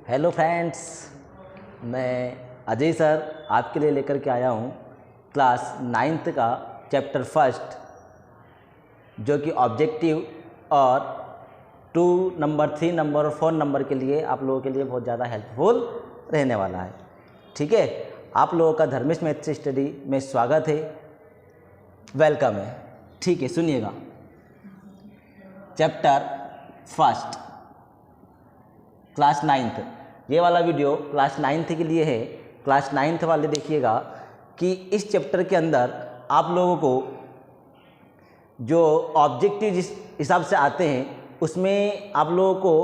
Hello friends, मैं Ajay sir आपके लिए लेकर के आया हूँ क्लास 9th का चैप्टर फर्स्ट, जो कि ऑब्जेक्टिव और 2 नंबर 3 नंबर और 4 नंबर के लिए आप लोगों के लिए बहुत ज़्यादा हेल्पफुल रहने वाला है। ठीक है, आप लोगों का धर्मेश मैथ्स स्टडी में स्वागत है, वेलकम है। ठीक है, सुनिएगा। चैप्टर फर्स्ट क्लास 9th, ये वाला वीडियो क्लास 9th के लिए है। क्लास 9th वाले देखिएगा कि इस चैप्टर के अंदर आप लोगों को जो ऑब्जेक्टिव जिस हिसाब से आते हैं उसमें आप लोगों को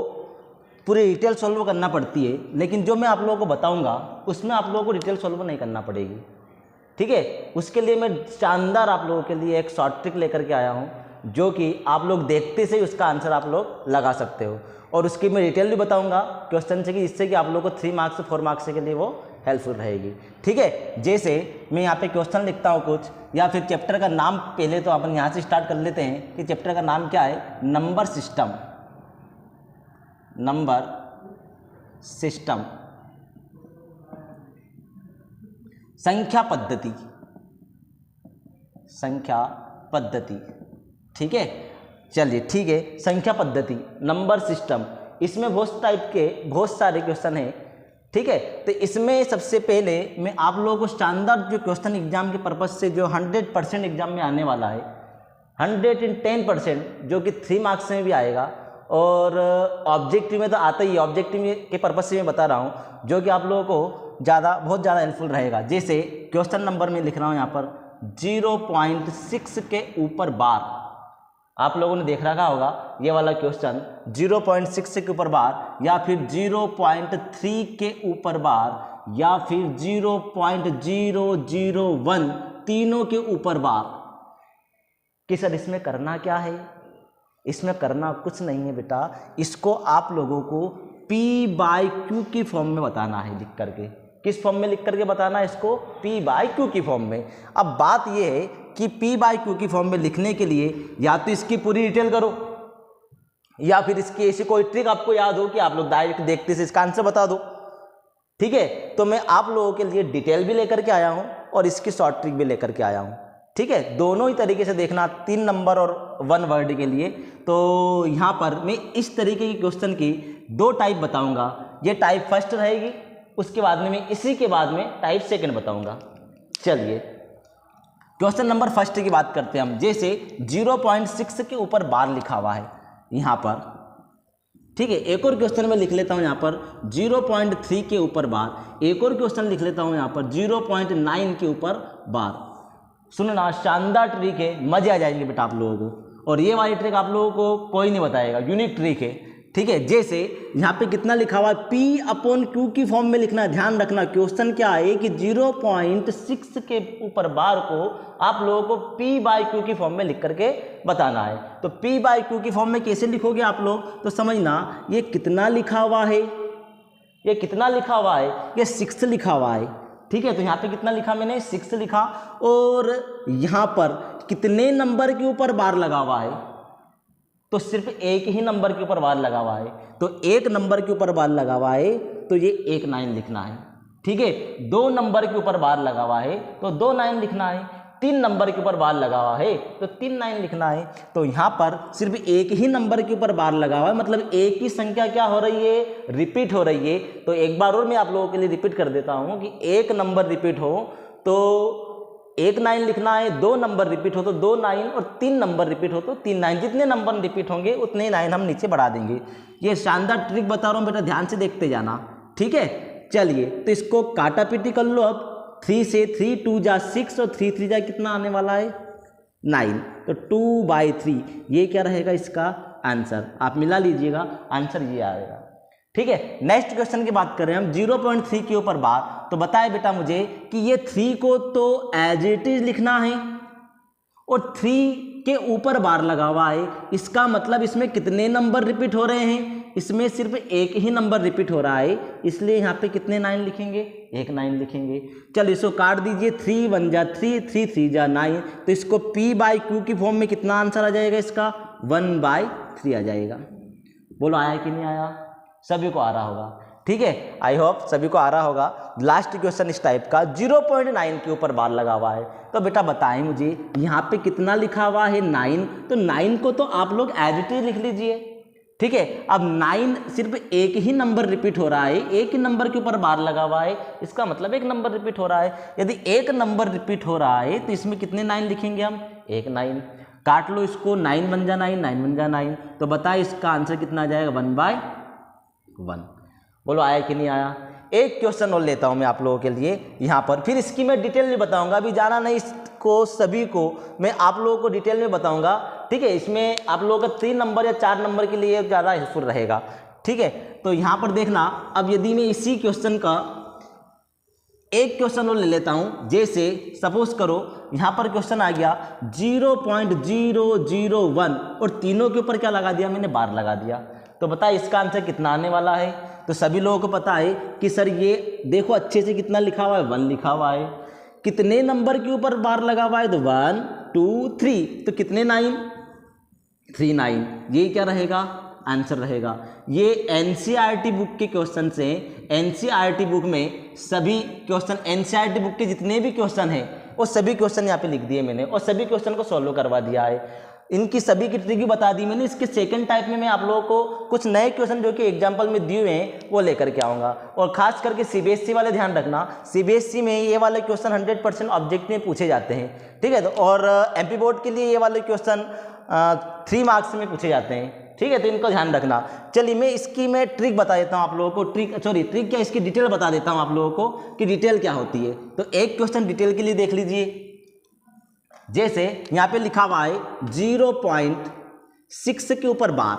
पूरी डिटेल सॉल्व करना पड़ती है, लेकिन जो मैं आप लोगों को बताऊंगा उसमें आप लोगों को डिटेल सॉल्व नहीं करना पड़ेगी। ठीक है, उसके लिए मैं शानदार आप लोगों के लिए एक शॉर्ट ट्रिक लेकर के आया हूँ, जो कि आप लोग देखते से उसका आंसर आप लोग लगा सकते हो, और उसकी मैं डिटेल भी बताऊंगा क्वेश्चन से, कि जिससे कि आप लोगों को 3 मार्क्स 4 मार्क्स के लिए वो हेल्पफुल रहेगी। ठीक है, जैसे मैं यहाँ पे क्वेश्चन लिखता हूँ कुछ, या फिर चैप्टर का नाम पहले तो अपन यहाँ से स्टार्ट कर लेते हैं कि चैप्टर का नाम क्या है। नंबर सिस्टम, नंबर सिस्टम, संख्या पद्धति, संख्या पद्धति। ठीक है, चलिए ठीक है, संख्या पद्धति, नंबर सिस्टम, इसमें बहुत सारे क्वेश्चन हैं। ठीक है, तो इसमें सबसे पहले मैं आप लोगों को शानदार जो क्वेश्चन एग्जाम के पर्पज से जो 100% एग्जाम में आने वाला है, 110%, जो कि 3 मार्क्स में भी आएगा, और ऑब्जेक्टिव में तो आता ही है। ऑब्जेक्टिव के पर्पज से मैं बता रहा हूँ, जो कि आप लोगों को बहुत ज़्यादा हेल्पफुल रहेगा। जैसे क्वेश्चन नंबर में लिख रहा हूँ यहाँ पर 0.6 के ऊपर बार। आप लोगों ने देख रखा होगा ये वाला क्वेश्चन, 0.6 के ऊपर बार, या फिर 0.3 के ऊपर बार, या फिर 0.001, तीनों के ऊपर बार। कि सर इसमें करना क्या है? इसमें करना कुछ नहीं है बेटा, इसको आप लोगों को P/Q की फॉर्म में बताना है लिख करके। किस फॉर्म में लिख करके बताना है इसको? P/Q की फॉर्म में। अब बात यह है कि P/Q की फॉर्म में लिखने के लिए या तो इसकी पूरी डिटेल करो, या फिर इसकी ऐसी कोई ट्रिक आपको याद हो कि आप लोग डायरेक्ट देखते से इसका आंसर बता दो। ठीक है, तो मैं आप लोगों के लिए डिटेल भी लेकर के आया हूं और इसकी शॉर्ट ट्रिक भी लेकर के आया हूं। ठीक है, दोनों ही तरीके से देखना, 3 नंबर और 1 वर्ड के लिए। तो यहाँ पर मैं इस तरीके के क्वेश्चन की 2 टाइप बताऊंगा। ये टाइप फर्स्ट रहेगी, उसके बाद में मैं इसी के बाद में टाइप सेकंड बताऊंगा। चलिए क्वेश्चन नंबर फर्स्ट की बात करते हैं हम। जैसे 0.6 के ऊपर बार लिखा हुआ है यहाँ पर। ठीक है, एक और क्वेश्चन में लिख लेता हूँ यहाँ पर 0.3 के ऊपर बार। एक और क्वेश्चन लिख लेता हूँ यहाँ पर 0.9 के ऊपर बार। सुनना, शानदार ट्रिक है, मजे आ जाएंगे बेटा आप लोगों को। और ये वाली ट्रिक आप लोगों को कोई नहीं बताएगा, यूनिक ट्रिक है। ठीक है, जैसे यहाँ पे कितना लिखा हुआ है, P/Q की फॉर्म में लिखना है। ध्यान रखना, क्वेश्चन क्या है कि 0.6 के ऊपर बार को आप लोगों को P/Q की फॉर्म में लिख करके बताना है। तो P/Q की फॉर्म में कैसे लिखोगे आप लोग, तो समझना, ये कितना लिखा हुआ है, ये कितना लिखा हुआ है, ये 6 लिखा हुआ है। ठीक है, तो यहाँ पे कितना लिखा मैंने? 6 लिखा। और यहाँ पर कितने नंबर के ऊपर बार लगा हुआ है? तो सिर्फ एक ही नंबर के ऊपर बार लगा हुआ है। तो 1 नंबर के ऊपर बार लगा हुआ है, तो ये 1 9 लिखना है। ठीक है, 2 नंबर के ऊपर बार लगा हुआ है, तो 2 9 लिखना है। 3 नंबर के ऊपर बार लगा हुआ है, तो 3 9 लिखना है। तो यहाँ पर सिर्फ एक ही नंबर के ऊपर बार लगा हुआ है, मतलब एक ही संख्या क्या हो रही है? रिपीट हो रही है। तो एक बार और मैं आप लोगों के लिए रिपीट कर देता हूँ कि 1 नंबर रिपीट हो तो 1 9 लिखना है, 2 नंबर रिपीट हो तो 2 9, और 3 नंबर रिपीट हो तो 3 9। जितने नंबर रिपीट होंगे उतने 9 हम नीचे बढ़ा देंगे। ये शानदार ट्रिक बता रहा हूँ बेटा, ध्यान से देखते जाना। ठीक है, चलिए तो इसको काटा पीटी कर लो। अब 3 से 3 2 जा 6 और 3 3 जा कितना आने वाला है? 9। तो 2/3 ये क्या रहेगा इसका आंसर? आप मिला लीजिएगा, आंसर ये आएगा। ठीक है, नेक्स्ट क्वेश्चन की बात करें हम 0.3 के ऊपर बार। तो बताए बेटा मुझे कि ये 3 को तो एज इट इज लिखना है, और 3 के ऊपर बार लगा हुआ है। इसका मतलब इसमें कितने नंबर रिपीट हो रहे हैं? इसमें सिर्फ एक ही नंबर रिपीट हो रहा है, इसलिए यहाँ पे कितने 9 लिखेंगे? 1 9 लिखेंगे। चल इसको काट दीजिए, 3 1 जा 3, 3 3 जा 9। तो इसको P/Q की फॉर्म में कितना आंसर आ जाएगा इसका? 1/3 आ जाएगा। बोलो आया कि नहीं आया? सभी को आ रहा होगा। ठीक है, आई होप सभी को आ रहा होगा। लास्ट क्वेश्चन इस टाइप का 0.9 के ऊपर बार लगा हुआ है। तो बेटा बताएं मुझे यहाँ पे कितना लिखा हुआ है 9, तो 9 को तो आप लोग एज इट इज लिख लीजिए। ठीक है, अब 9 सिर्फ एक ही नंबर रिपीट हो रहा है, एक ही नंबर के ऊपर बार लगा हुआ है, इसका मतलब एक नंबर रिपीट हो रहा है। यदि एक नंबर रिपीट हो रहा है तो इसमें कितने 9 लिखेंगे हम, एक 9। काट लो इसको, 9 बन जा 9, 9 बन जा 9। तो बताए इसका आंसर कितना आ जाएगा, 1/1। बोलो आया कि नहीं आया। एक क्वेश्चन और लेता हूं मैं आप लोगों के लिए यहाँ पर, फिर इसकी मैं डिटेल में बताऊंगा। अभी जाना नहीं इसको, सभी को मैं आप लोगों को डिटेल में बताऊंगा। ठीक है, इसमें आप लोगों का 3 नंबर या 4 नंबर के लिए ज़्यादा हेल्पफुल रहेगा। ठीक है, तो यहाँ पर देखना, अब यदि मैं इसी क्वेश्चन का एक क्वेश्चन और ले लेता हूँ, जैसे सपोज करो यहाँ पर क्वेश्चन आ गया 0.001 और तीनों के ऊपर क्या लगा दिया मैंने, बार लगा दिया। तो बताइए इसका आंसर कितना आने वाला है। तो सभी लोगों को पता है कि सर ये देखो अच्छे से कितना लिखा हुआ है, 1 लिखा हुआ है। कितने नंबर के ऊपर बार लगा हुआ है, तो 1 2 3, तो कितने 9, 3 9। ये क्या रहेगा, आंसर रहेगा। ये एनसीईआरटी बुक के क्वेश्चन से, एनसीईआरटी बुक में सभी क्वेश्चन, एनसीईआरटी बुक के जितने भी क्वेश्चन हैं वो सभी क्वेश्चन यहाँ पे लिख दिए मैंने और सभी क्वेश्चन को सॉल्व करवा दिया है। इनकी सभी की ट्रिक भी बता दी मैंने। इसके सेकंड टाइप में मैं आप लोगों को कुछ नए क्वेश्चन जो कि एग्जांपल में दिए हुए हैं वो लेकर के आऊँगा। और खास करके सीबीएसई वाले ध्यान रखना, सीबीएसई में ये वाले क्वेश्चन 100% ऑब्जेक्ट में पूछे जाते हैं। ठीक है, तो और एमपी बोर्ड के लिए ये वाले क्वेश्चन 3 मार्क्स में पूछे जाते हैं। ठीक है, तो इनको ध्यान रखना। चलिए मैं इसकी मैं ट्रिक बता देता हूँ आप लोगों को, ट्रिक क्या, इसकी डिटेल बता देता हूँ आप लोगों को कि डिटेल क्या होती है। तो एक क्वेश्चन डिटेल के लिए देख लीजिए। जैसे यहाँ पे लिखा हुआ है 0.6 के ऊपर बार।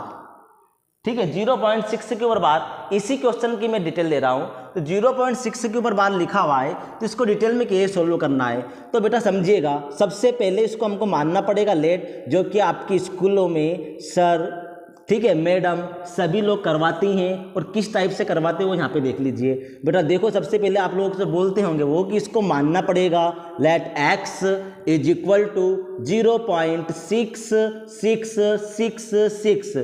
ठीक है, 0.6 के ऊपर बार, इसी क्वेश्चन की मैं डिटेल दे रहा हूँ। तो 0.6 के ऊपर बार लिखा हुआ है, तो इसको डिटेल में कैसे सोल्व करना है। तो बेटा समझिएगा, सबसे पहले इसको हमको मानना पड़ेगा लेट, जो कि आपकी स्कूलों में सर, ठीक है, मैडम सभी लोग करवाती हैं। और किस टाइप से करवाते हैं वो यहाँ पे देख लीजिए। बेटा देखो, सबसे पहले आप लोग से बोलते होंगे वो कि इसको मानना पड़ेगा let x is equal to 0.6666।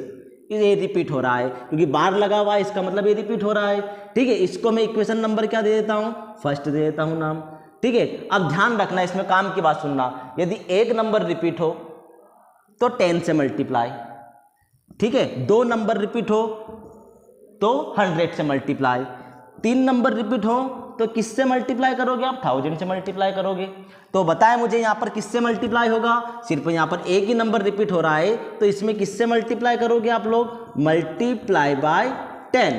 ये रिपीट हो रहा है क्योंकि बार लगा हुआ है, इसका मतलब ये रिपीट हो रहा है। ठीक है, इसको मैं इक्वेशन नंबर क्या दे देता हूँ, फर्स्ट दे देता हूँ नाम। ठीक है, अब ध्यान रखना, इसमें काम की बात सुनना। यदि एक नंबर रिपीट हो तो 10 से मल्टीप्लाई। ठीक है, 2 नंबर रिपीट हो तो 100 से मल्टीप्लाई। 3 नंबर रिपीट हो तो किससे मल्टीप्लाई करोगे आप, 1000 से मल्टीप्लाई करोगे। तो बताएं मुझे यहाँ पर किससे मल्टीप्लाई होगा, सिर्फ यहाँ पर एक ही नंबर रिपीट हो रहा है, तो इसमें किससे मल्टीप्लाई करोगे आप लोग, मल्टीप्लाई बाय 10।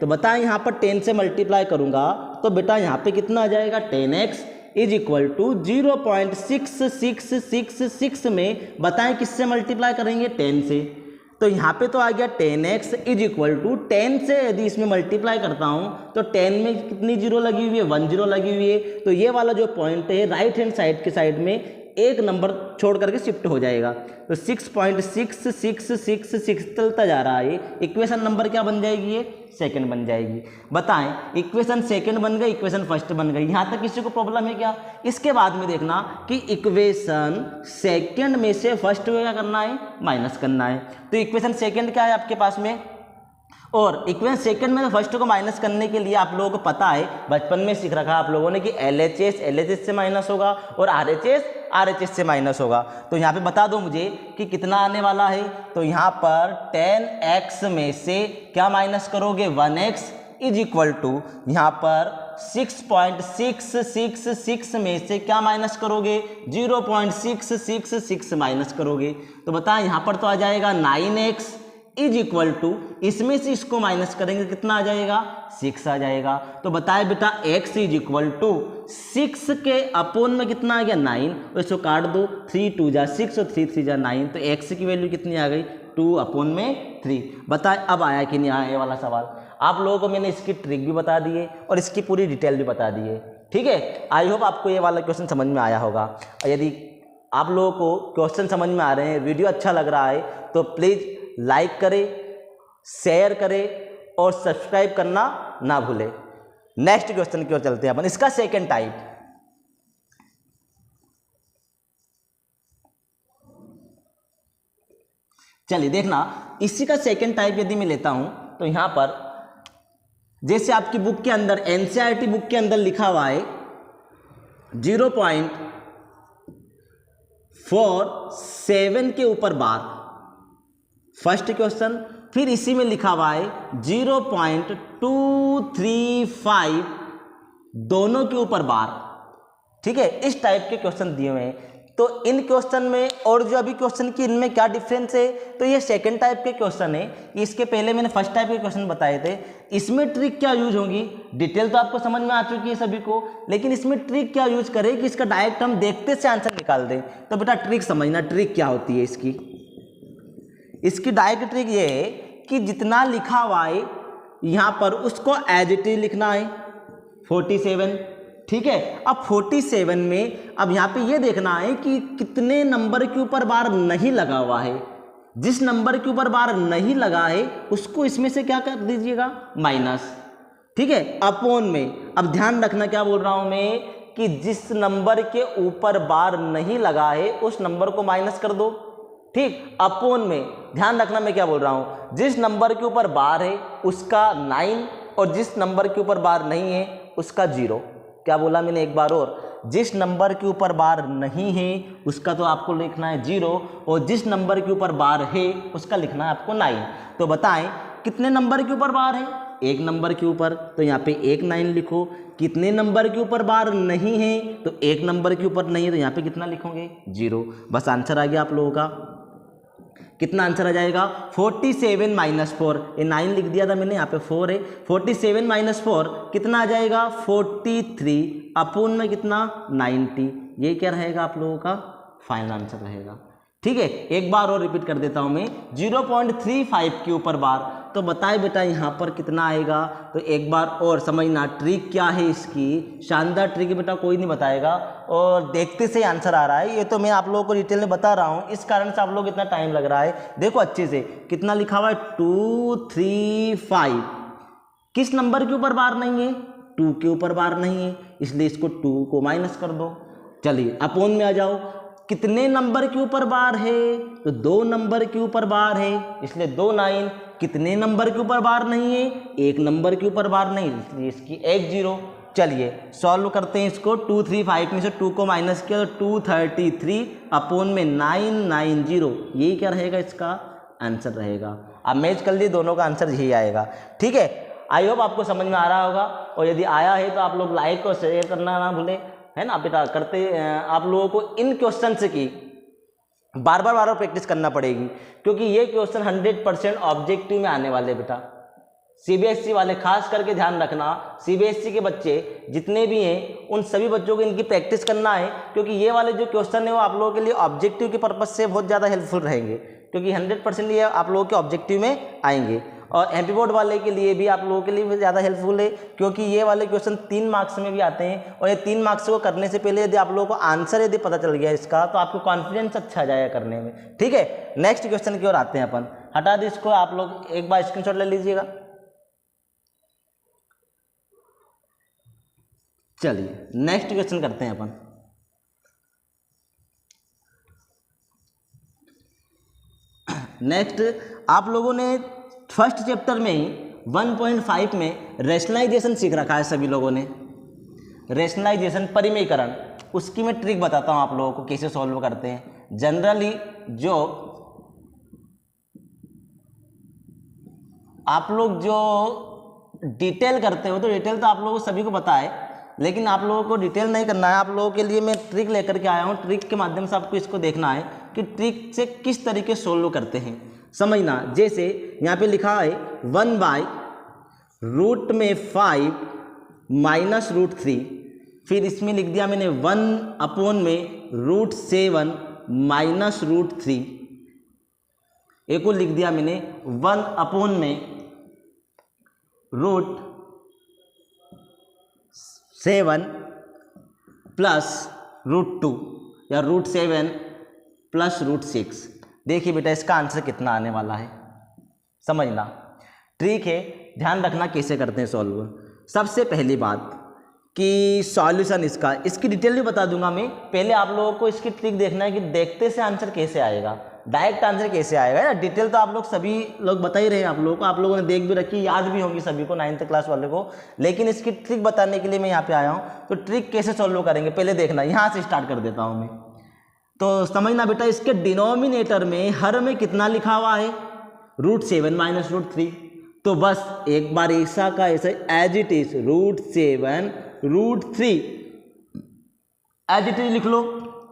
तो बताएं यहाँ पर 10 से मल्टीप्लाई करूँगा तो बेटा यहाँ पे कितना आ जाएगा, 10x इज इक्वल टू 0.6666 में बताएं किससे मल्टीप्लाई करेंगे, 10 से। तो यहाँ पे तो आ गया 10x इज इक्वल टू 10 से यदि इसमें मल्टीप्लाई करता हूँ तो 10 में कितनी जीरो लगी हुई है, 1 जीरो लगी हुई है। तो ये वाला जो पॉइंट है राइट हैंड साइड के साइड में एक नंबर छोड़ करके शिफ्ट हो जाएगा। तो 6.6666 चलता जा रहा है। इक्वेशन नंबर क्या बन जाएगी, ये सेकंड बन जाएगी। बताएं, इक्वेशन सेकंड बन गई, इक्वेशन फर्स्ट बन गई। यहाँ तक किसी को प्रॉब्लम है क्या। इसके बाद में देखना कि इक्वेशन सेकंड में से फर्स्ट को क्या करना है, माइनस करना है। तो इक्वेशन सेकंड क्या है आपके पास में, और इक्वेशन सेकंड में फर्स्ट को माइनस करने के लिए आप लोगों को पता है, बचपन में सीख रखा आप लोगों ने कि LHS से माइनस होगा और RHS से माइनस होगा। तो यहाँ पे बता दो मुझे कि कितना आने वाला है। तो यहाँ पर 10x में से क्या माइनस करोगे, 1x इज इक्वल टू यहाँ पर 6.666 में से क्या माइनस करोगे, 0.666 माइनस करोगे। तो बताएं यहाँ पर तो आ जाएगा 9x इज इक्वल टू, इसमें से इसको माइनस करेंगे कितना आ जाएगा, 6 आ जाएगा। तो बताए बेटा x इज इक्वल टू 6 के अपोन में कितना आ गया, 9। और इसको काट दो, 3 2 जा 6 और 3 3 जा 9। तो x की वैल्यू कितनी आ गई, 2 अपोन में 3। बताए अब आया कि नहीं आया ये वाला सवाल। आप लोगों को मैंने इसकी ट्रिक भी बता दी है और इसकी पूरी डिटेल भी बता दी है। ठीक है, आई होप आपको ये वाला क्वेश्चन समझ में आया होगा। यदि आप लोगों को क्वेश्चन समझ में आ रहे हैं, वीडियो अच्छा लग रहा है, तो प्लीज़ लाइक करें, शेयर करें और सब्सक्राइब करना ना भूलें। नेक्स्ट क्वेश्चन की ओर चलते हैं अपन, इसका सेकंड टाइप। चलिए देखना, इसी का सेकंड टाइप यदि मैं लेता हूं तो यहां पर जैसे आपकी बुक के अंदर एनसीईआरटी बुक के अंदर लिखा हुआ है 0.47 के ऊपर बार, फर्स्ट क्वेश्चन। फिर इसी में लिखा हुआ है 0.235 दोनों के ऊपर बार, ठीक है। इस टाइप के क्वेश्चन दिए हुए हैं। तो इन क्वेश्चन में और जो अभी क्वेश्चन की इनमें क्या डिफरेंस है, तो ये सेकंड टाइप के क्वेश्चन है। इसके पहले मैंने फर्स्ट टाइप के क्वेश्चन बताए थे। इसमें ट्रिक क्या यूज होगी, डिटेल तो आपको समझ में आ चुकी है सभी को, लेकिन इसमें ट्रिक क्या यूज करें कि इसका डायरेक्ट हम देखते से आंसर निकाल दें। तो बेटा ट्रिक समझना, ट्रिक क्या होती है इसकी डायरेक्ट ट्रिक ये है कि जितना लिखा हुआ है यहाँ पर उसको एज इट इज लिखना है 47, ठीक है। अब 47 में अब यहाँ पे ये देखना है कि कितने नंबर के ऊपर बार नहीं लगा हुआ है। जिस नंबर के ऊपर बार नहीं लगा है उसको इसमें से क्या कर दीजिएगा, माइनस, ठीक है, अपॉन में। अब ध्यान रखना क्या बोल रहा हूं मैं कि जिस नंबर के ऊपर बार नहीं लगा है उस नंबर को माइनस कर दो, ठीक, अपॉन में। ध्यान रखना मैं क्या बोल रहा हूं, जिस नंबर के ऊपर बार है उसका 9 और जिस नंबर के ऊपर बार नहीं है उसका 0। क्या बोला मैंने एक बार और, जिस नंबर के ऊपर बार नहीं है उसका तो आपको लिखना है 0 और जिस नंबर के ऊपर बार है उसका लिखना है आपको 9। तो बताएं कितने नंबर के ऊपर बार है, एक नंबर के ऊपर, तो यहाँ पे 1 9 लिखो। कितने नंबर के ऊपर बार नहीं है, तो एक नंबर के ऊपर नहीं है, तो यहाँ पे कितना लिखोगे, 0। बस आंसर आ गया आप लोगों का। कितना आंसर आ जाएगा, 47 - 4, ये 9 लिख दिया था मैंने, यहाँ पे 4 है। 47 - 4 कितना आ जाएगा, 43, अपॉन में कितना, 90। ये क्या रहेगा आप लोगों का फाइनल आंसर रहेगा, ठीक है। एक बार और रिपीट कर देता हूं मैं, 0.35 के ऊपर बार। तो बताए बेटा यहाँ पर कितना आएगा, तो एक बार और समझना ट्रिक क्या है इसकी, शानदार ट्रिक है बेटा, कोई नहीं बताएगा और देखते से आंसर आ रहा है। ये तो मैं आप लोगों को डिटेल में बता रहा हूँ, इस कारण से आप लोग इतना टाइम लग रहा है। देखो अच्छे से कितना लिखा हुआ है, 235। किस नंबर के ऊपर बार नहीं है, 2 के ऊपर बार नहीं है, इसलिए इसको 2 को माइनस कर दो। चलिए अपोन में आ जाओ, कितने नंबर के ऊपर बार है, तो 2 नंबर के ऊपर बार है, इसलिए 2 9। कितने नंबर के ऊपर बार नहीं है, 1 नंबर के ऊपर बार नहीं, इसलिए इसकी 1 0। चलिए सॉल्व करते हैं इसको। 235 में से 2 को माइनस किया तो 233 अपोन में 990, यही क्या रहेगा इसका आंसर रहेगा। अब मैच कर लिए, दोनों का आंसर यही आएगा, ठीक है। आई होप आपको समझ में आ रहा होगा, और यदि आया है तो आप लोग लाइक और शेयर करना ना भूलें, है ना बेटा। करते आप लोगों को इन क्वेश्चन से की बार बार प्रैक्टिस करना पड़ेगी, क्योंकि ये क्वेश्चन 100% ऑब्जेक्टिव में आने वाले बेटा। सीबीएसई वाले खास करके ध्यान रखना, सीबीएसई के बच्चे जितने भी हैं उन सभी बच्चों को इनकी प्रैक्टिस करना है, क्योंकि ये वाले जो क्वेश्चन है वो आप लोगों के लिए ऑब्जेक्टिव के पर्पज से बहुत ज़्यादा हेल्पफुल रहेंगे, क्योंकि 100% ये आप लोगों के ऑब्जेक्टिव में आएंगे। और एमपी बोर्ड वाले के लिए भी आप लोगों के लिए ज़्यादा हेल्पफुल है, क्योंकि ये वाले क्वेश्चन 3 मार्क्स में भी आते हैं, और ये 3 मार्क्स को करने से पहले यदि आप लोगों को आंसर यदि पता चल गया इसका, तो आपको कॉन्फिडेंस अच्छा आ जाएगा करने में, ठीक है। नेक्स्ट क्वेश्चन की ओर आते हैं अपन, हटा दे इसको, आप लोग एक बार स्क्रीनशॉट ले लीजिएगा। चलिए नेक्स्ट क्वेश्चन करते हैं अपन। नेक्स्ट आप लोगों ने फर्स्ट चैप्टर में ही 1.5 में रेशनलाइजेशन सीख रखा है सभी लोगों ने, रेशनलाइजेशन परिमेयकरण। उसकी मैं ट्रिक बताता हूं आप लोगों को कैसे सॉल्व करते हैं। जनरली जो आप लोग जो डिटेल करते हो, तो डिटेल तो आप लोगों को सभी को पता है, लेकिन आप लोगों को डिटेल नहीं करना है। आप लोगों के लिए मैं ट्रिक लेकर के आया हूँ, ट्रिक के माध्यम से आपको इसको देखना है कि ट्रिक से किस तरीके सोल्व करते हैं, समझना। जैसे यहाँ पे लिखा है 1/√5 - √3, फिर इसमें लिख दिया मैंने 1/√7 - √3, एक को लिख दिया मैंने 1/√7 + √2 या √7 + √6। देखिए बेटा इसका आंसर कितना आने वाला है, समझना। ट्रिक है, ध्यान रखना कैसे करते हैं सॉल्व। सबसे पहली बात कि सॉल्यूशन इसकी डिटेल भी बता दूंगा मैं, पहले आप लोगों को इसकी ट्रिक देखना है कि देखते से आंसर कैसे आएगा। डायरेक्ट आंसर कैसे आएगा ना। डिटेल तो आप लोग सभी लोग बता ही रहे हैं आप लोगों को, आप लोगों ने देख भी रखी, याद भी होगी सभी को 9th क्लास वाले को, लेकिन इसकी ट्रिक बताने के लिए मैं यहाँ पे आया हूँ। तो ट्रिक कैसे सॉल्व करेंगे पहले देखना, यहाँ से स्टार्ट कर देता हूँ मैं। तो समझना बेटा, इसके डिनोमिनेटर में हर में कितना लिखा हुआ है, √7 - √3। तो बस एक बार ऐसा का ऐसा as it is √7 √3 as it is लिख लो।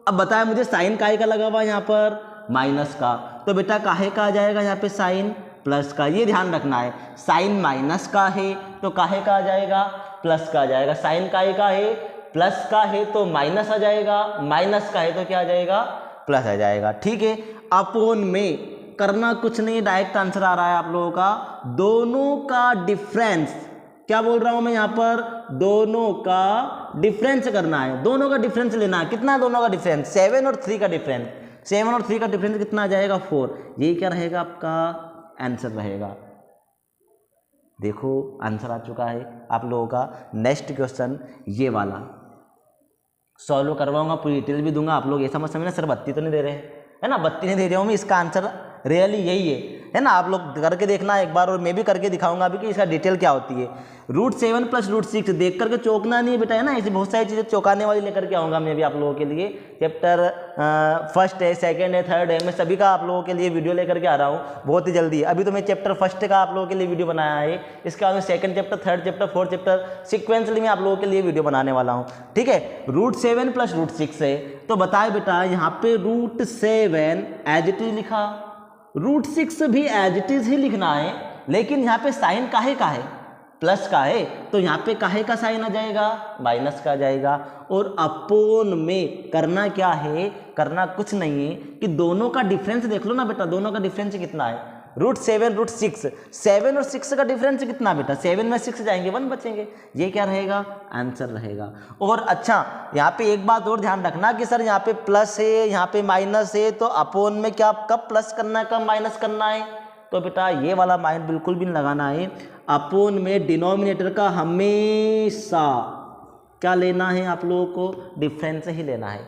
अब बताया मुझे साइन काहे का लगा हुआ यहाँ पर, माइनस का, तो बेटा काहे का आ जाएगा यहाँ पे साइन, प्लस का। ये ध्यान रखना है, साइन माइनस का है तो काहे का आ जाएगा, प्लस का आ जाएगा। साइन काहे का है, प्लस का है तो माइनस आ जाएगा, माइनस का है तो क्या आ जाएगा, प्लस आ जाएगा। ठीक है, अपोन में करना कुछ नहीं, डायरेक्ट आंसर आ रहा है आप लोगों का। दोनों का डिफरेंस, क्या बोल रहा हूं मैं यहाँ पर, दोनों का डिफरेंस करना है, दोनों का डिफरेंस लेना है। कितना है दोनों का डिफरेंस, 7 और 3 का डिफरेंस, 7 और 3 का डिफरेंस कितना आ जाएगा, 4। ये क्या रहेगा आपका आंसर रहेगा। देखो आंसर आ चुका है आप लोगों का। नेक्स्ट क्वेश्चन ये वाला सॉल्व करवाऊंगा, पूरी डिटेल भी दूंगा। आप लोग ऐसा मत समझना सर बत्ती तो नहीं दे रहे हैं, है ना, बत्ती नहीं दे रहा हूँ मैं, इसका आंसर रियली यही है ना। आप लोग करके देखना एक बार, और मैं भी करके दिखाऊंगा अभी कि इसका डिटेल क्या होती है। √7 + √6 देख करके चौंकना नहीं है बेटा, है ना। ऐसी बहुत सारी चीज़ें चौंकाने वाली लेकर के आऊँगा मैं भी आप लोगों के लिए। चैप्टर फर्स्ट है, सेकंड है, थर्ड है, मैं सभी का आप लोगों के लिए वीडियो लेकर के आ रहा हूँ बहुत ही जल्दी। अभी तो मैं चैप्टर फर्स्ट का आप लोगों के लिए वीडियो बनाया है, इसके बाद में second chapter, third chapter, fourth chapter sequentially मैं आप लोगों के लिए वीडियो बनाने वाला हूँ। ठीक है, √7 + √6 है, तो बताए बेटा यहाँ पे √7 एज इट इज लिखा, √6 भी एज इट इज ही लिखना है, लेकिन यहाँ पे साइन काहे का है, प्लस का है, तो यहाँ पे काहे का साइन आ जाएगा, माइनस का आ जाएगा। और अपोन में करना क्या है, करना कुछ नहीं है कि दोनों का डिफरेंस देख लो ना बेटा, दोनों का डिफरेंस कितना है, √7 √6, 7 और 6 का डिफरेंस कितना बेटा, 7 में 6 जाएंगे 1 बचेंगे, ये क्या रहेगा, आंसर रहेगा। और अच्छा यहाँ पे एक बात और ध्यान रखना कि सर यहाँ पे प्लस है, यहाँ पे माइनस है, तो अपोन में क्या कब प्लस करना है, कब माइनस करना है, तो बेटा ये वाला माइंड बिल्कुल भी नहीं लगाना है। अपोन में डिनोमिनेटर का हमेशा क्या लेना है आप लोगों को, डिफरेंस ही लेना है।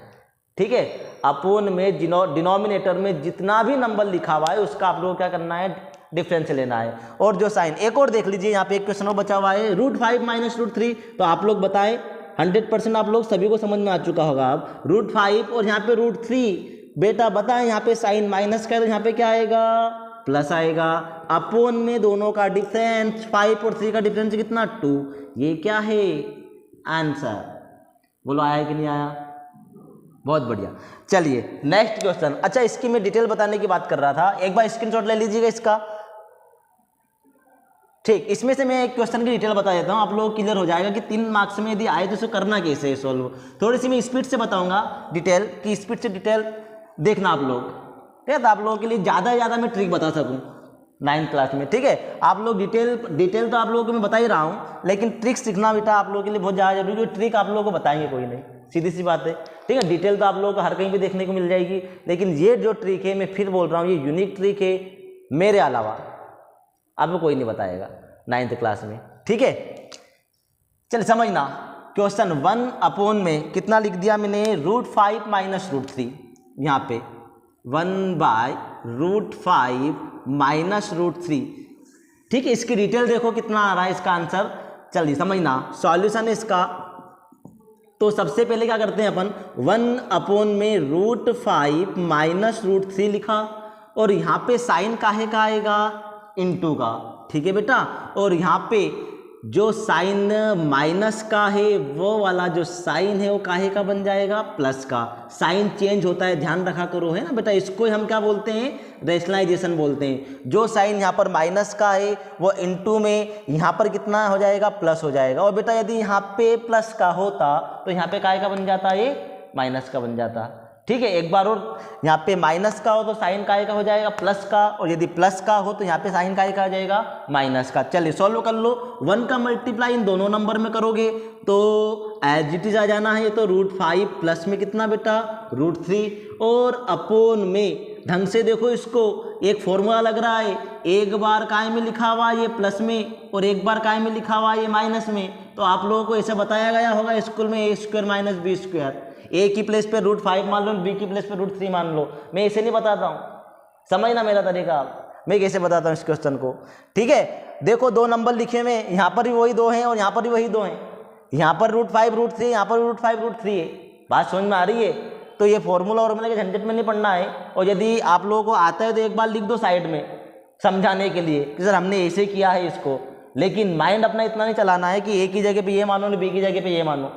ठीक है, अपोन में डिनोमिनेटर में जितना भी नंबर लिखा हुआ है उसका आप लोगों को क्या करना है, डिफरेंस लेना है। और जो साइन, एक और देख लीजिए, यहाँ पे एक क्वेश्चन और बचा हुआ है, √5 - √3, तो आप लोग बताएं 100% आप लोग सभी को समझ में आ चुका होगा। अब √5 और यहाँ पे √3, बेटा बताएं यहाँ पे साइन माइनस का है तो यहाँ पे क्या आएगा, प्लस आएगा। अपोन में दोनों का डिफरेंस 5 और 3 का डिफरेंस कितना, 2, ये क्या है, आंसर। बोलो आया कि नहीं आया, बहुत बढ़िया। चलिए नेक्स्ट क्वेश्चन। अच्छा इसकी मैं डिटेल बताने की बात कर रहा था, एक बार स्क्रीनशॉट ले लीजिएगा इसका। ठीक, इसमें से मैं एक क्वेश्चन की डिटेल बता देता हूँ, आप लोगों को क्लियर हो जाएगा कि 3 मार्क्स में यदि आए तो इसे करना कैसे है सॉल्व। थोड़ी सी मैं स्पीड से बताऊंगा डिटेल, कि स्पीड से डिटेल देखना आप लोग, ठीक है, तो आप लोगों के लिए ज़्यादा से ज़्यादा मैं ट्रिक बता सकूँ 9th क्लास में। ठीक है, आप लोग डिटेल तो आप लोगों को मैं बता ही रहा हूँ, लेकिन ट्रिक सीखना बेटा आप लोगों के लिए बहुत ज़्यादा जरूरी है। ट्रिक आप लोगों को बताएंगे कोई नहीं, सीधी सी बात है। ठीक है, डिटेल तो आप लोगों को हर कहीं भी देखने को मिल जाएगी, लेकिन ये जो ट्रिक है मैं फिर बोल रहा हूँ ये यूनिक ट्रिक है, मेरे अलावा आपको कोई नहीं बताएगा 9th क्लास में। ठीक है, चल समझना। क्वेश्चन 1 अपोन में कितना लिख दिया मैंने, √5 - √3, यहाँ पे 1/√5 - √3। ठीक है, इसकी डिटेल देखो कितना आ रहा है इसका आंसर। चलिए समझना, सॉल्यूशन है इसका। तो सबसे पहले क्या करते हैं अपन, 1 अपोन में √5 - √3 लिखा, और यहाँ पे साइन काहे का आएगा, इनटू का। ठीक है बेटा, और यहाँ पे जो साइन माइनस का है वो वाला जो साइन है वो काहे का बन जाएगा, प्लस का। साइन चेंज होता है, ध्यान रखा करो, है ना बेटा। इसको हम क्या बोलते हैं, रेशनलाइजेशन बोलते हैं। जो साइन यहाँ पर माइनस का है वो इनटू में यहाँ पर कितना हो जाएगा, प्लस हो जाएगा। और बेटा यदि यहाँ पे प्लस का होता तो यहाँ पे काहे का बन जाता, ये माइनस का बन जाता। ठीक है, एक बार और, यहाँ पे माइनस का हो तो साइन काहे का हो जाएगा, प्लस का, और यदि प्लस का हो तो यहाँ पे साइन काहे का आ जाएगा, माइनस का। चलिए सॉल्व कर लो। 1 का मल्टीप्लाई इन दोनों नंबर में करोगे तो एज इट इज आ जाना है, तो √5 प्लस में कितना बेटा, √3, और अपोन में ढंग से देखो इसको, एक फॉर्मूला लग रहा है, एक बार काय में लिखा हुआ ये प्लस में और एक बार काय में लिखा हुआ ये माइनस में। तो आप लोगों को ऐसा बताया गया होगा स्कूल में, a² - b²। ए की प्लेस पे √5 मान लो, बी की प्लेस पे √3 मान लो। मैं ऐसे नहीं बताता हूँ, समझना मेरा तरीका, मैं कैसे बताता हूँ इस क्वेश्चन को। ठीक है, देखो 2 नंबर लिखे हुए, यहाँ पर भी वही 2 हैं और यहाँ पर भी वही 2 हैं, यहाँ पर √5 √3, यहाँ पर √5 √3 है। बात समझ में आ रही है? तो ये फॉर्मूला के झंझट में नहीं पढ़ना है, और यदि आप लोगों को आता है तो एक बार लिख दो साइड में समझाने के लिए कि सर हमने ऐसे किया है इसको, लेकिन माइंड अपना इतना नहीं चलाना है कि एक ही जगह पे ये मानो ना बी की जगह पे ये मानो।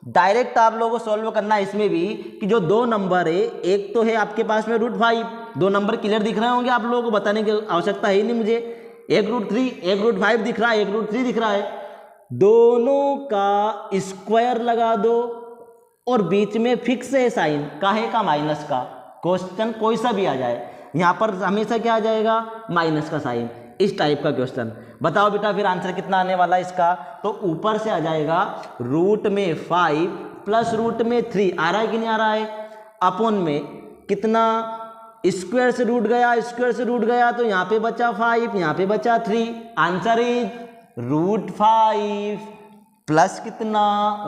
डायरेक्ट आप लोगों को सॉल्व करना है इसमें भी कि जो 2 नंबर है, एक तो है आपके पास में √5, 2 नंबर क्लियर दिख रहे होंगे आप लोगों को, बताने की आवश्यकता है ही नहीं मुझे। एक √3, एक √5 दिख रहा है, एक √3 दिख रहा है, दोनों का स्क्वायर लगा दो और बीच में फिक्स है साइन, काहे का? माइनस का। क्वेश्चन कोई सा भी आ जाए, यहाँ पर हमेशा क्या आ जाएगा? माइनस का साइन। इस टाइप का क्वेश्चन बताओ बेटा, फिर आंसर कितना आने वाला है इसका? तो ऊपर से आ जाएगा √5 प्लस √3, आ रहा है कि नहीं आ रहा है? अपॉन में कितना? स्क्वायर से रूट गया, स्क्वायर से रूट गया, तो यहाँ पे बचा 5, यहाँ पे बचा 3। आंसर इज √5 प्लस कितना?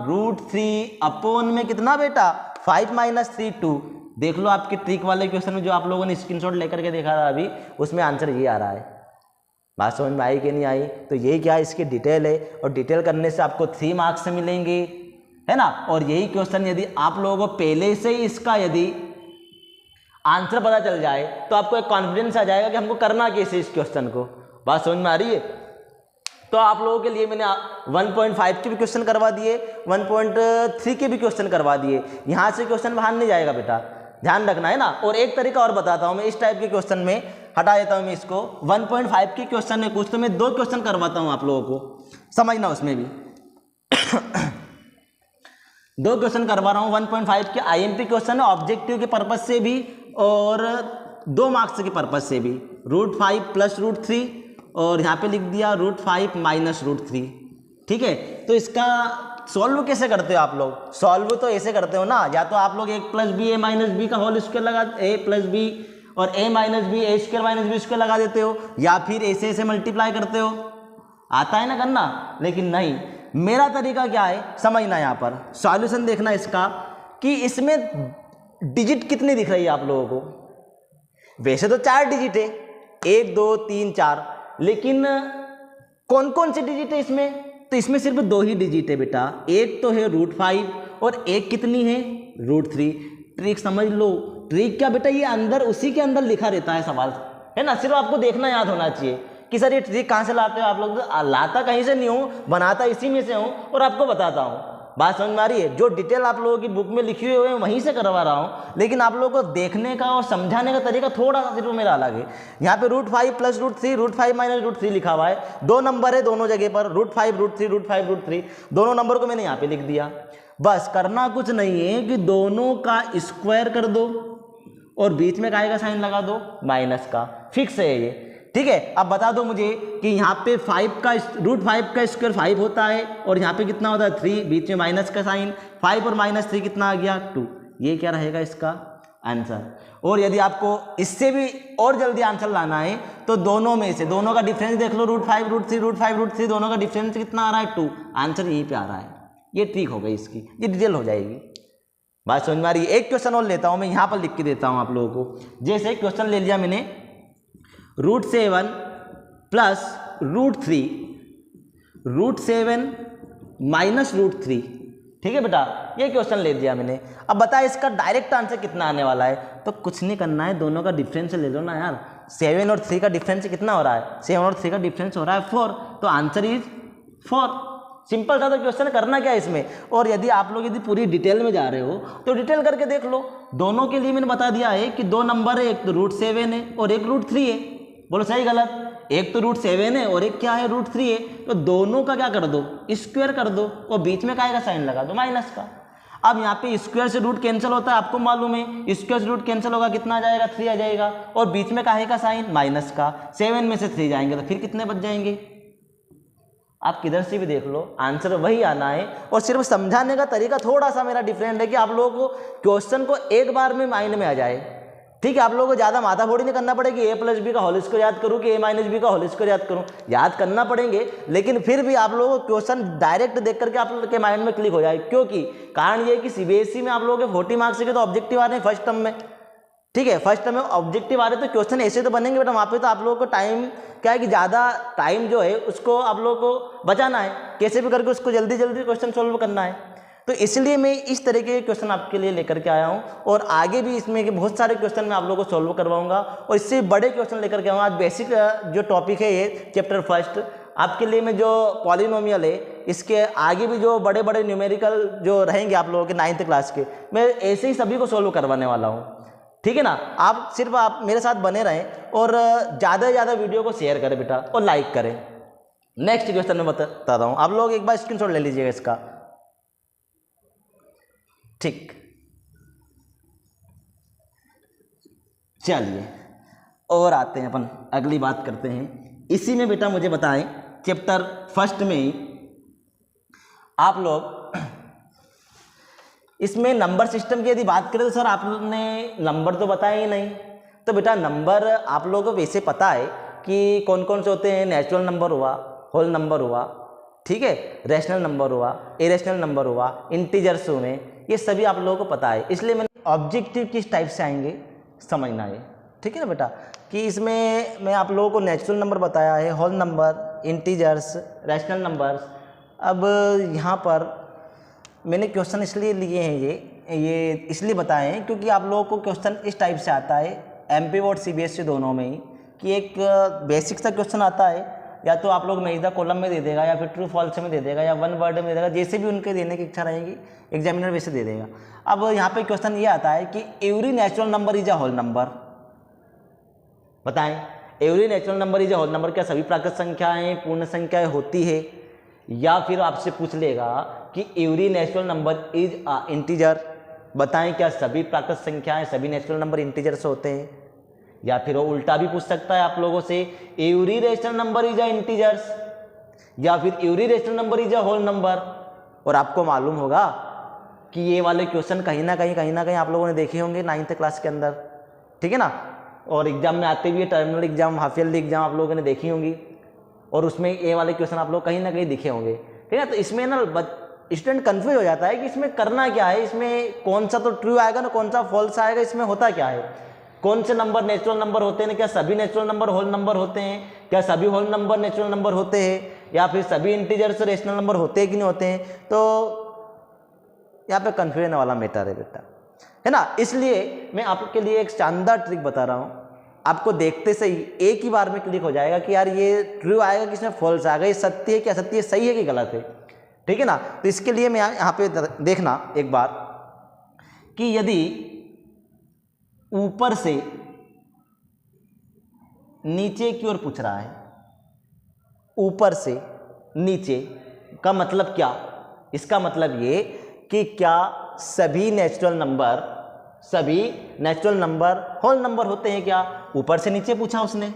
√3 अपॉन में कितना बेटा? 5 - 3 2। देख लो आपके ट्रिक वाले क्वेश्चन में जो आप लोगों ने स्क्रीनशॉट लेकर के देखा था अभी, उसमें आंसर ये आ रहा है। बात समझ में आई कि नहीं आई? तो ये क्या है, इसकी डिटेल है, और डिटेल करने से आपको 3 मार्क्स मिलेंगे, है ना। और यही क्वेश्चन यदि आप लोगों को पहले से ही इसका यदि आंसर पता चल जाए तो आपको एक कॉन्फिडेंस आ जाएगा कि हमको करना कैसे इस क्वेश्चन को। बात समझ में आ रही है? तो आप लोगों के लिए मैंने 1.5 के भी क्वेश्चन करवा दिए, 1.3 के भी क्वेश्चन करवा दिए। यहाँ से क्वेश्चन बाहर नहीं जाएगा बेटा, ध्यान रखना है ना। और एक तरीका और बताता हूँ मैं, इस टाइप के क्वेश्चन में हटा देता हूँ मैं इसको। 1.5 के क्वेश्चन में कुछ तो मैं 2 क्वेश्चन करवाता हूँ आप लोगों को, समझना उसमें भी 2 क्वेश्चन करवा रहा हूँ 1.5 के। IMP क्वेश्चन है, ऑब्जेक्टिव के पर्पज से भी और 2 मार्क्स के पर्पज से भी। √5 प्लस √3 और यहाँ पे लिख दिया √5 माइनस √3। ठीक है, तो इसका सॉल्व कैसे करते हो आप लोग? सॉल्व तो ऐसे करते हो ना, या तो आप लोग 1 + b a - b का होल स्क्वायर लगा, a + b और a - b a² - b² लगा देते हो, या फिर ऐसे ऐसे मल्टीप्लाई करते हो। आता है ना करना, लेकिन नहीं, मेरा तरीका क्या है समझना। यहाँ पर सॉल्यूशन देखना इसका कि इसमें डिजिट कितनी दिख रही है आप लोगों को। वैसे तो 4 डिजिट है, 1 2 3 4, लेकिन कौन कौन से डिजिट है इसमें? तो इसमें सिर्फ 2 ही डिजिट है बेटा, एक तो है √5 और एक कितनी है? √3। ट्रिक समझ लो। ट्रिक क्या बेटा, ये अंदर उसी के अंदर लिखा रहता है सवाल, है ना। सिर्फ आपको देखना याद होना चाहिए कि सर ये ट्रिक कहाँ से लाते हो आप लोग। लाता कहीं से नहीं हूँ, बनाता इसी में से हूँ और आपको बताता हूँ। बात समझ में आ रही है? जो डिटेल आप लोगों की बुक में लिखी हुई है वहीं से करवा रहा हूँ, लेकिन आप लोगों को देखने का और समझाने का तरीका थोड़ा सा सिर्फ मेरा अलग है। यहाँ पे √5 प्लस √3, √5 माइनस √3 लिखा हुआ है। 2 नंबर है दोनों जगह पर, √5 √3 √5 √3, दोनों नंबर को मैंने यहाँ पे लिख दिया। बस करना कुछ नहीं है कि दोनों का स्क्वायर कर दो और बीच में काय का साइन लगा दो? माइनस का। फिक्स है ये, ठीक है। अब बता दो मुझे कि यहाँ पे 5 का √5 का स्क्वायर 5 होता है और यहाँ पे कितना होता है? 3, बीच में माइनस का साइन। 5 और -3 कितना आ गया? 2। ये क्या रहेगा इसका आंसर। और यदि आपको इससे भी और जल्दी आंसर लाना है तो दोनों में से, दोनों का डिफरेंस देख लो, √5 √3 √5 √3, दोनों का डिफरेंस कितना आ रहा है? 2। आंसर यहीं पे आ रहा है। ये ट्रिक हो गई इसकी, ये डिटेल हो जाएगी। बात समझ में आ रही है? एक क्वेश्चन और लेता हूँ मैं, यहाँ पर लिख के देता हूँ आप लोगों को। जैसे क्वेश्चन ले लिया मैंने, √7 प्लस √3, √7 माइनस √3। ठीक है बेटा, ये क्वेश्चन ले दिया मैंने। अब बता इसका डायरेक्ट आंसर कितना आने वाला है? तो कुछ नहीं करना है, दोनों का डिफरेंस ले लो ना यार। 7 और 3 का डिफरेंस कितना हो रहा है? 7 और 3 का डिफरेंस हो रहा है 4, तो आंसर इज 4। सिंपल था तो क्वेश्चन करना क्या है इसमें। और यदि आप लोग यदि पूरी डिटेल में जा रहे हो तो डिटेल करके देख लो। दोनों के लिए मैंने बता दिया है कि 2 नंबर है, एक तो √7 है और एक √3 है। बोलो सही गलत? एक तो √7 है और एक क्या है? √3 है। तो दोनों का क्या कर दो? स्क्वायर कर दो और बीच में काय का साइन लगा दो? माइनस का। अब यहाँ पे स्क्वायर से रूट कैंसिल होता है, आपको मालूम है। स्क्वायर से रूट कैंसिल होगा, कितना आ जाएगा? 3 आ जाएगा। और बीच में काहे का साइन? माइनस का। 7 में से 3 जाएंगे तो फिर कितने बच जाएंगे? आप किधर से भी देख लो, आंसर वही आना है। और सिर्फ समझाने का तरीका थोड़ा सा मेरा डिफरेंट है कि आप लोगों को क्वेश्चन को एक बार में माइंड में आ जाए। ठीक है, आप लोगों को ज़्यादा माथा फोड़ी नहीं करना पड़ेगी a + b का होल स्क्वायर याद करूँ कि a - b का होल स्क्वायर याद करूँ। याद करना पड़ेंगे, लेकिन फिर भी आप लोगों को क्वेश्चन डायरेक्ट देख करके आप लोगों के माइंड में क्लिक हो जाए। क्योंकि कारण ये है कि CBSE में आप लोगों के 40 मार्क्स के तो ऑब्जेक्टिव आ रहे हैं फर्स्ट टर्म में, ठीक है। फर्स्ट में ऑब्जेक्टिव आ रहे तो क्वेश्चन ऐसे तो बनेंगे बेटा, वहाँ पे तो आप लोगों को टाइम क्या है कि ज़्यादा टाइम जो है उसको आप लोगों को बचाना है, कैसे भी करके उसको जल्दी जल्दी क्वेश्चन सॉल्व करना है। तो इसलिए मैं इस तरीके के क्वेश्चन आपके लिए लेकर के आया हूँ, और आगे भी इसमें के बहुत सारे क्वेश्चन मैं आप लोगों को सॉल्व करवाऊंगा, और इससे बड़े क्वेश्चन लेकर के आऊँगा। आज बेसिक जो टॉपिक है ये चैप्टर फर्स्ट आपके लिए मैं जो पॉलिनोमियल है, इसके आगे भी जो बड़े बड़े न्यूमेरिकल जो रहेंगे आप लोगों के 9th क्लास के, मैं ऐसे ही सभी को सॉल्व करवाने वाला हूँ। ठीक है ना। आप सिर्फ आप मेरे साथ बने रहें और ज़्यादा से ज़्यादा वीडियो को शेयर करें बेटा, और लाइक करें। नेक्स्ट क्वेश्चन मैं बता रहा हूँ, आप लोग एक बार स्क्रीनशॉट ले लीजिएगा इसका। ठीक, चलिए और आते हैं अपन अगली बात करते हैं। इसी में बेटा मुझे बताएं, चैप्टर फर्स्ट में ही आप लोग इसमें नंबर सिस्टम की यदि बात करें तो सर आपने नंबर तो बताया ही नहीं। तो बेटा नंबर आप लोगों को वैसे पता है कि कौन कौन से होते हैं, नेचुरल नंबर हुआ, होल नंबर हुआ, ठीक है, रैशनल नंबर हुआ, इरेशनल नंबर हुआ, इंटीजर्स हुए, ये सभी आप लोगों को पता है। इसलिए मैंने ऑब्जेक्टिव किस टाइप से आएंगे समझना है, ठीक है ना बेटा, कि इसमें मैं आप लोगों को नेचुरल नंबर बताया है, whole number, integers, rational numbers. अब यहाँ पर मैंने क्वेश्चन इसलिए लिए हैं, ये इसलिए बताए हैं क्योंकि आप लोगों को क्वेश्चन इस टाइप से आता है एमपी बोर्ड सीबीएसई दोनों में ही, कि एक बेसिक सा क्वेश्चन आता है, या तो आप लोग मैदा कॉलम में दे देगा, या फिर ट्रू फॉल्स में दे देगा, या वन वर्ड में दे देगा, जैसे भी उनके देने की इच्छा रहेगी एग्जामिनर वैसे दे देगा। अब यहाँ पे क्वेश्चन ये आता है कि every natural number is a whole number. बताएं, every natural number is a whole number, क्या सभी प्राकृत संख्याएं पूर्ण संख्याएं होती है? या फिर आपसे पूछ लेगा कि every natural number is a integer. बताएं, क्या सभी प्राकृत संख्याएं, सभी नेचुरल नंबर इंटीजर से होते हैं? या फिर वो उल्टा भी पूछ सकता है आप लोगों से, every rational number is a integers, या फिर every rational number is a whole number. और आपको मालूम होगा कि ये वाले क्वेश्चन कहीं ना कहीं आप लोगों ने देखे होंगे 9th क्लास के अंदर, ठीक है ना, और एग्जाम में आते भी, terminal exam, half yearly exam आप लोगों ने देखी होंगी, और उसमें ये वाले क्वेश्चन आप लोग कहीं ना कहीं दिखे होंगे, ठीक है। तो इसमें ना स्टूडेंट कंफ्यूज हो जाता है कि इसमें करना क्या है, इसमें कौन सा तो ट्रू आएगा ना कौन सा फॉल्स आएगा, इसमें होता क्या है, कौन से नंबर नेचुरल नंबर होते हैं, क्या सभी नेचुरल नंबर होल नंबर होते हैं, क्या सभी होल नंबर नेचुरल नंबर होते हैं, या फिर सभी इंटीजर्स रेशनल नंबर होते हैं कि नहीं होते हैं। तो यहाँ पे कन्फ्यूजन वाला मैटर है बेटा, है ना। इसलिए मैं आपके लिए एक शानदार ट्रिक बता रहा हूँ, आपको देखते से ही एक ही बार में क्लिक हो जाएगा कि यार ये ट्रू आएगा कि इसमें फॉल्स आएगा, ये सत्य है कि असत्य है, सही है कि गलत है, ठीक है ना। तो इसके लिए मैं यहाँ पे देखना एक बार कि यदि ऊपर से नीचे की ओर पूछ रहा है, ऊपर से नीचे का मतलब क्या, इसका मतलब ये कि क्या सभी नेचुरल नंबर होल नंबर होते हैं क्या। ऊपर से नीचे पूछा उसने,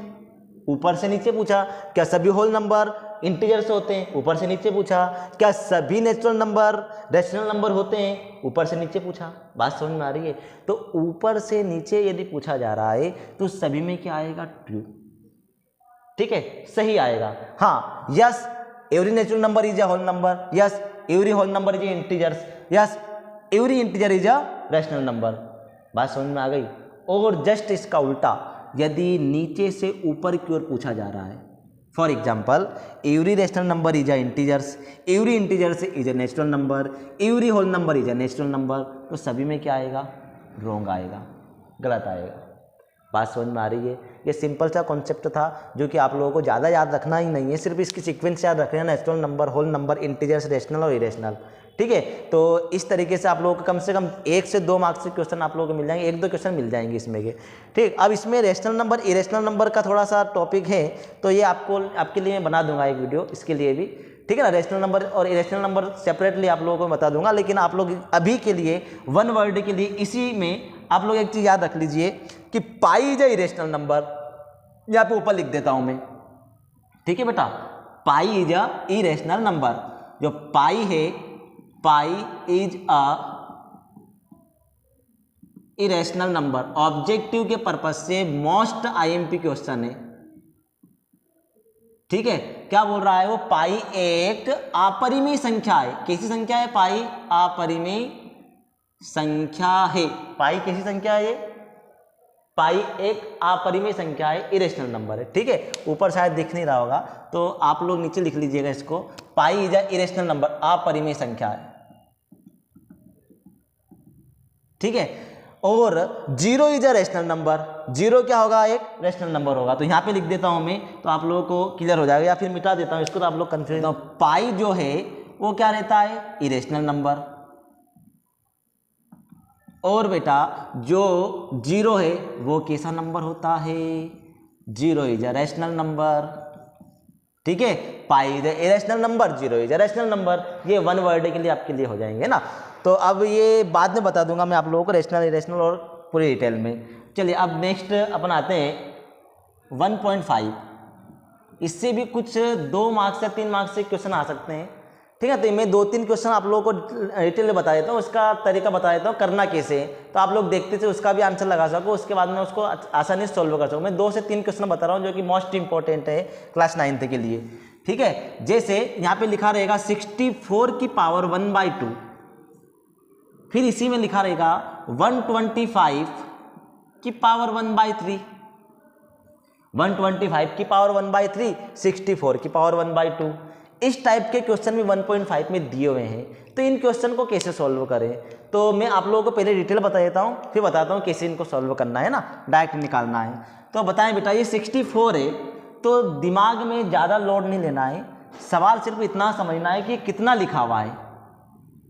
ऊपर से नीचे पूछा, क्या सभी होल नंबर इंटीजर से होते हैं, ऊपर से नीचे पूछा, क्या सभी नेचुरल नंबर रैशनल नंबर होते हैं, ऊपर से नीचे पूछा। बात समझ में आ रही है। तो ऊपर से नीचे यदि पूछा जा रहा है तो सभी में क्या आएगा, ट्रू, ठीक है, सही आएगा। हाँ, yes every natural number is a whole number, yes every whole number is integers, yes every integer is a rational number. बात समझ में आ गई। और जस्ट इसका उल्टा, यदि नीचे से ऊपर की ओर पूछा जा रहा है, for example every rational number is a integers, every integers is a natural number, every whole number is a natural number, तो सभी में क्या आएगा, रॉन्ग आएगा, गलत आएगा। बात समझ में आ रही है। ये सिंपल सा कॉन्सेप्ट था जो कि आप लोगों को ज़्यादा याद रखना ही नहीं है, सिर्फ इसकी सीक्वेंस याद रखना है, natural number, whole number, integers, rational और इरेशनल, ठीक है। तो इस तरीके से आप लोगों को कम से कम 1 से 2 मार्क्स के क्वेश्चन आप लोगों को मिल जाएंगे, 1-2 क्वेश्चन मिल जाएंगे इसमें के, ठीक। अब इसमें रैशनल नंबर इरेशनल नंबर का थोड़ा सा टॉपिक है, तो ये आपके लिए मैं बना दूंगा एक वीडियो इसके लिए भी, ठीक है ना। रैशनल नंबर और इरेशनल नंबर सेपरेटली आप लोगों को बता दूंगा, लेकिन आप लोग अभी के लिए वन वर्ड के लिए इसी में आप लोग एक चीज़ याद रख लीजिए कि पाई इज अ इरेशनल नंबर, यहाँ पे ऊपर लिख देता हूँ मैं, ठीक है बेटा। पाई इज अ इरेशनल नंबर, जो पाई है, पाई is a irrational number. Objective के पर्पज से मोस्ट आईएमपी क्वेश्चन है, ठीक है। क्या बोल रहा है वो, पाई एक अपरिमेय संख्या है। कैसी संख्या है, पाई अपरिमेय संख्या है। पाई कैसी संख्या है, पाई एक अपरिमेय संख्या है, इरेशनल नंबर है, ठीक है। ऊपर शायद दिख नहीं रहा होगा तो आप लोग नीचे लिख लीजिएगा इसको, pi is a irrational number, अपरिमेय संख्या है, ठीक है। और zero is a rational number, zero क्या होगा, एक रेशनल नंबर होगा। तो यहाँ पे लिख देता हूँ मैं, तो आप लोगों को क्लियर हो जाएगा, या फिर मिटा देता हूँ इसको तो आप लोग कंफ्यूज। तो पाई जो है वो क्या रहता है, इरेशनल नंबर। और बेटा जो जीरो है वो कैसा नंबर होता है, zero is a rational number, ठीक है। पाई is a irrational number, zero is a rational number, ये वन वर्ड के लिए आपके लिए हो जाएंगे ना। तो अब ये बाद में बता दूंगा मैं आप लोगों को, रैशनल इरेशनल और पूरी डिटेल में। चलिए अब नेक्स्ट अपन आते हैं 1.5। इससे भी कुछ 2 मार्क्स या 3 मार्क्स से क्वेश्चन आ सकते हैं, ठीक है। तो मैं 2-3 क्वेश्चन आप लोगों को डिटेल में बता देता हूँ, उसका तरीका बता देता हूँ करना कैसे है, तो आप लोग देखते थे उसका भी आंसर लगा सको, उसके बाद में उसको आसानी से सॉल्व कर सकूँ। मैं 2 से 3 क्वेश्चन बता रहा हूँ जो कि मोस्ट इंपॉर्टेंट है क्लास 9th के लिए, ठीक है। जैसे यहाँ पे लिखा रहेगा 64 की पावर 1/2, फिर इसी में लिखा रहेगा 125 की पावर 1/3, 125 की पावर 1/3, 64 की पावर 1/2। इस टाइप के क्वेश्चन भी 1.5 में दिए हुए हैं, तो इन क्वेश्चन को कैसे सॉल्व करें, तो मैं आप लोगों को पहले डिटेल बता देता हूँ, फिर बताता हूँ कैसे इनको सॉल्व करना है ना, डायरेक्ट निकालना है। तो बताएं बेटा, ये 64 है तो दिमाग में ज़्यादा लोड नहीं लेना है, सवाल सिर्फ इतना समझना है कि कितना लिखा हुआ है,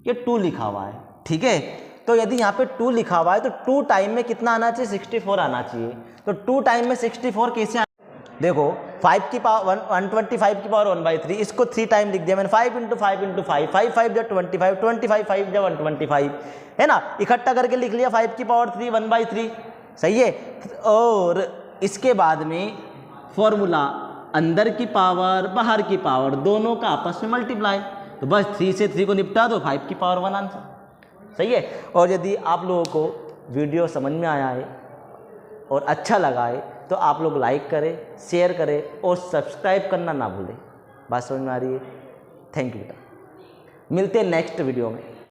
ये 2 लिखा हुआ है, ठीक है। तो यदि यहाँ पे 2 लिखा हुआ है तो 2 टाइम में कितना आना चाहिए, 64 आना चाहिए। तो 2 टाइम में 64 कैसे, देखो 5 की पावर 125 की पावर 1/3, इसको 3 टाइम लिख दिया मैंने, 5 × 5 × 5, 5 5 जब 25, 25 5 जब 125, है ना, इकट्ठा करके लिख लिया 5 की पावर 3 1/3, सही है। और इसके बाद में फॉर्मूला, अंदर की पावर बाहर की पावर दोनों का आपस में मल्टीप्लाई, तो बस 3 से 3 को निपटा दो, 5 की पावर 1 आंसर, सही है। और यदि आप लोगों को वीडियो समझ में आया है और अच्छा लगा है तो आप लोग लाइक करें, शेयर करें और सब्सक्राइब करना ना भूलें। बात समझ में आ रही है? थैंक यू बेटा, मिलते हैं नेक्स्ट वीडियो में।